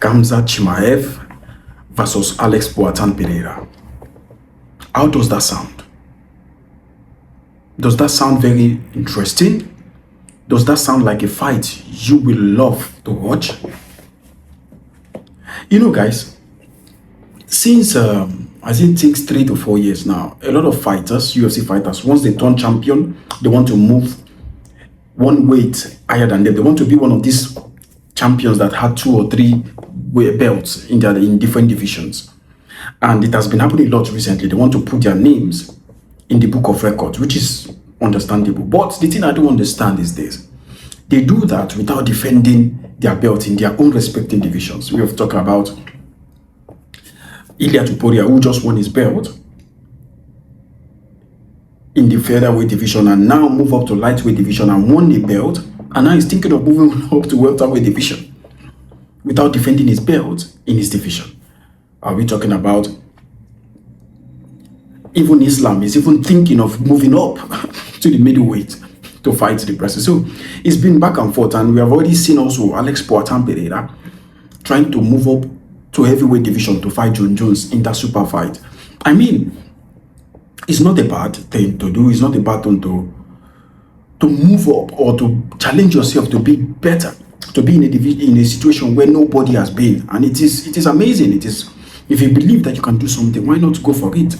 Khamzat Chimaev versus Alex Pereira. How does that sound? Does that sound very interesting? Does that sound like a fight you will love to watch? You know, guys, since I think it takes 3 to 4 years now, a lot of fighters, UFC fighters, once they turn champion, they want to move one weight higher than them. They want to be one of these champions that had 2 or 3 belts in different divisions. And it has been happening a lot recently. They want to put their names in the book of records, which is understandable. But the thing I don't understand is this. They do that without defending their belt in their own respective divisions. We have talked about Ilia Tuporia, who just won his belt in the featherweight division and now move up to lightweight division and won the belt, and now he's thinking of moving up to welterweight division without defending his belt in his division. Are we talking about even Islam is even thinking of moving up to the middleweight to fight the person? So it's been back and forth, and we have already seen also Alex Pereira trying to move up to heavyweight division to fight Jon Jones in that super fight. I mean, it's not a bad thing to do. It's not a bad thing to move up or to challenge yourself to be better, to be in a situation where nobody has been. And it is amazing. It is, if you believe that you can do something, why not go for it?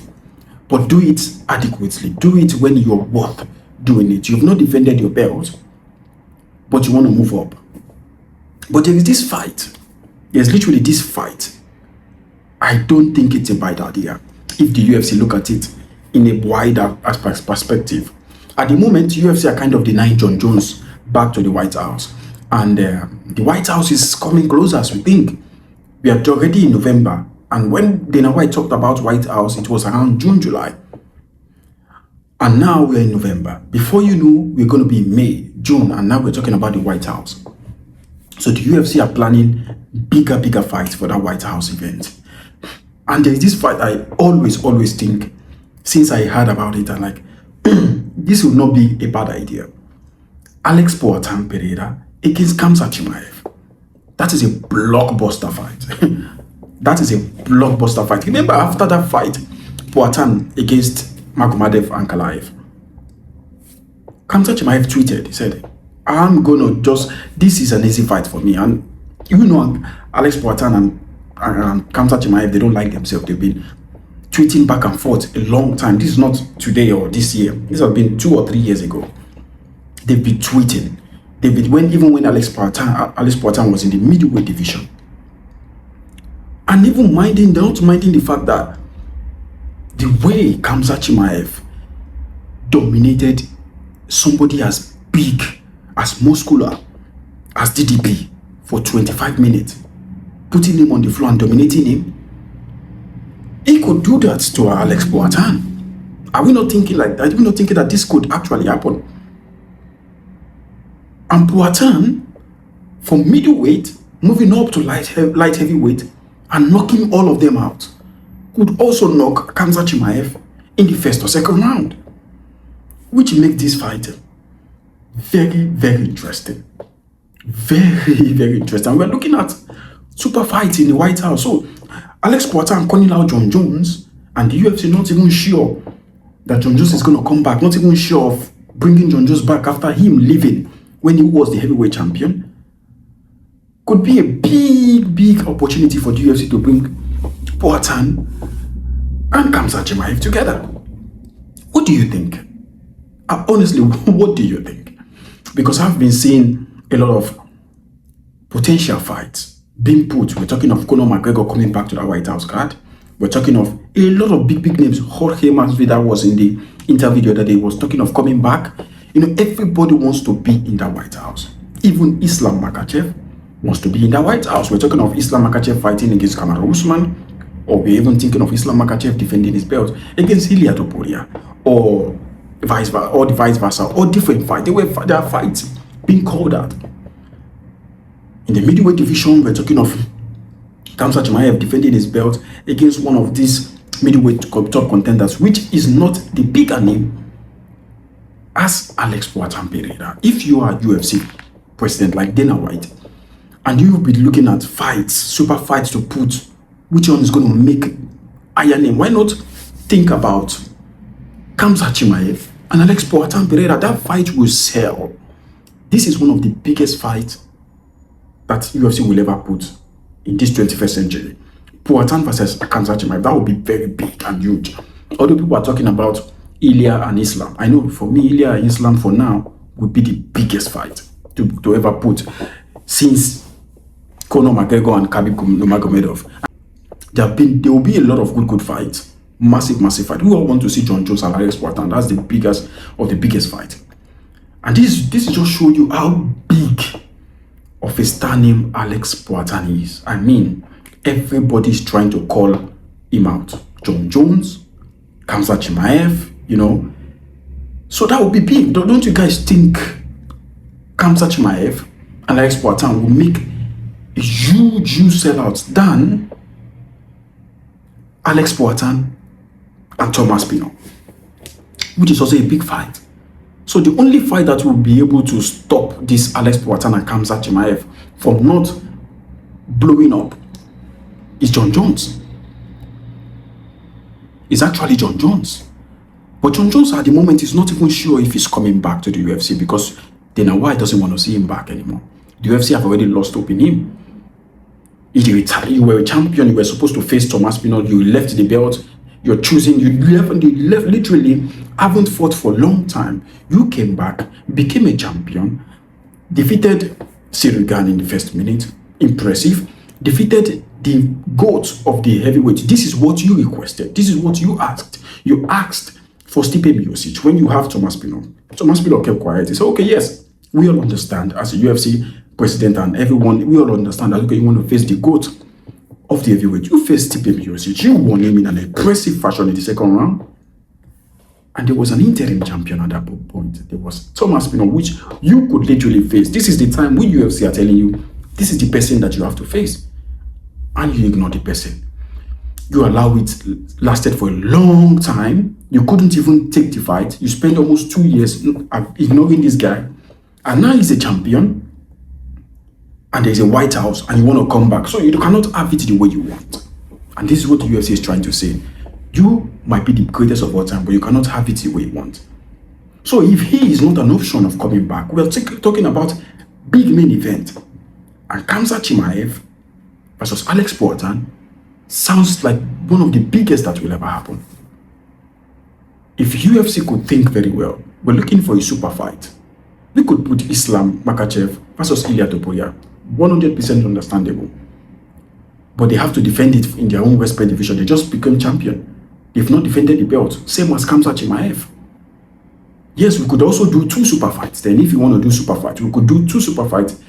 But do it adequately. Do it when you're worth doing it. You've not defended your belt, but you want to move up. But there is this fight. There's literally this fight. I don't think it's a bad idea if the UFC look at it in a wider perspective. At the moment, UFC are kind of denying Jon Jones back to the White House. And the White House is coming closer as we think. We are already in November. And when Dana White talked about White House, it was around June, July. And now we're in November. Before you know, we're going to be in May, June, and now we're talking about the White House. So the UFC are planning bigger fights for that White House event. And there's this fight I always think, since I heard about it, I'm like, this would not be a bad idea. Alex Pereira against Khamzat Chimaev. That is a blockbuster fight. That is a blockbuster fight. Remember after that fight, Poatan against Magomedov and Kalaev, Khamzat Chimaev tweeted, he said, I'm gonna this is an easy fight for me. And you know, Alex Poatan and Khamzat Chimaev, they don't like themselves. They've been tweeting back and forth a long time. This is not today or this year. This has been 2 or 3 years ago. They've been tweeting. Even when Alex Poatan was in the middleweight division. And even not minding the fact that the way Khamzat Chimaev dominated somebody as big, as muscular as DDP for 25 minutes, putting him on the floor and dominating him, he could do that to Alex Poatan. Are we not thinking like that? Are we not thinking that this could actually happen? And Poatan, from middleweight, moving up to light heavyweight, and knocking all of them out, could also knock Khamzat Chimaev in the first or second round, which makes this fight very interesting. Very interesting. We're looking at super fights in the White House. So Alex Poatan calling out Jon Jones, and the UFC not even sure that Jon Jones is going to come back, not even sure of bringing Jon Jones back after him leaving when he was the heavyweight champion, could be a big opportunity for the UFC to bring Poatan and Khamzat Chimaev together. What do you think? Honestly, what do you think? Because I've been seeing a lot of potential fights being put. We're talking of Conor McGregor coming back to the White House card. We're talking of a lot of big names. Jorge Masvidal was in the interview the other day, was talking of coming back. You know, everybody wants to be in the White House. Even Islam Makhachev wants to be in the White House. We're talking of Islam Makhachev fighting against Kamaru Usman, or we're even thinking of Islam Makhachev defending his belt against Ilia Topuria, or vice versa, or different fights. There are fights being called out. In the middleweight division, we're talking of Khamzat Chimaev defending his belt against one of these middleweight top contenders, which is not the bigger name as Alex Pereira. If you are UFC president like Dana White, and you'll be looking at fights, super fights to put which one is going to make iron name. Why not think about Khamzat Chimaev and Alex Pereira? That fight will sell. This is one of the biggest fights that UFC will ever put in this 21st century. Poatan versus Khamzat Chimaev, that would be very big and huge. Although people are talking about Ilya and Islam, I know for me, Ilya and Islam for now would be the biggest fight to ever put since Conor McGregor and Khabib Nurmagomedov. There will be a lot of good fights, massive fight. We all want to see Jon Jones and Alex Poatan. That's the biggest of the biggest fight. And this just show you how big of a star name Alex Poatan is. I mean, everybody's trying to call him out. Jon Jones, Khamzat Chimaev, you know. So that would be big. Don't you guys think Khamzat Chimaev and Alex Poatan will make a huge sellouts than Alex Poatan and Thomas Pino, which is also a big fight. So the only fight that will be able to stop this Alex Poatan and Khamzat Chimaev from not blowing up is Jon Jones. It's actually Jon Jones. But Jon Jones at the moment is not even sure if he's coming back to the UFC because Dana White doesn't want to see him back anymore. The UFC have already lost hope in him. You were a champion, you were supposed to face Thomas Pino, you left the belt, you're choosing, you left literally, haven't fought for a long time. You came back, became a champion, defeated Cyril Gane in the first minute, impressive, defeated the GOAT of the heavyweight. This is what you requested, this is what you asked. You asked for Stipe Miocic when you have Thomas Pino. Thomas Pino kept quiet. He said, okay, yes, we all understand as a UFC president and everyone, we all understand that, okay, you want to face the GOAT of the heavyweight. You faced Stipe Miocic. You won him in an impressive fashion in the second round. And there was an interim champion at that point. There was Thomas Pino, which you could literally face. This is the time when UFC are telling you, this is the person that you have to face. And you ignore the person. You allow it lasted for a long time. You couldn't even take the fight. You spent almost 2 years ignoring this guy. And now he's a champion. And there's a White House and you want to come back. So you cannot have it the way you want. And this is what the UFC is trying to say. You might be the greatest of all time, but you cannot have it the way you want. So if he is not an option of coming back, we're talking about big main event. And Khamzat Chimaev versus Alex Poatan sounds like one of the biggest that will ever happen. If UFC could think very well, we're looking for a super fight. We could put Islam Makhachev versus Ilia Topuria. 100% understandable. But they have to defend it in their own respect division. They just became champion. They've not defended the belt. Same as Khamzat Chimaev. Yes, we could also do 2 super fights. Then if you want to do super fights, we could do 2 super fights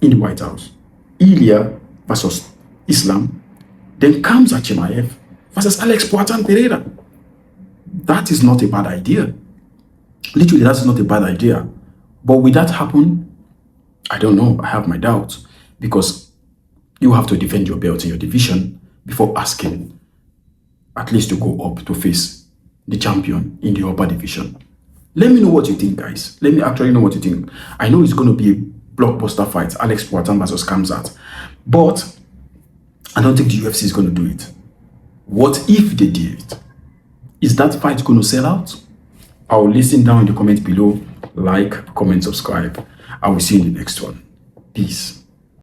in the White House. Ilia versus Islam. Then Khamzat Chimaev versus Alex Pereira. That is not a bad idea. Literally, that's not a bad idea. But will that happen? I don't know. I have my doubts. Because you have to defend your belt in your division before asking at least to go up to face the champion in the upper division. Let me know what you think, guys. Let me actually know what you think. I know it's going to be a blockbuster fight, Alex Poatan versus Khamzat. But I don't think the UFC is going to do it. What if they did it? Is that fight going to sell out? I will listen down in the comments below. Like, comment, subscribe. I will see you in the next one. Peace.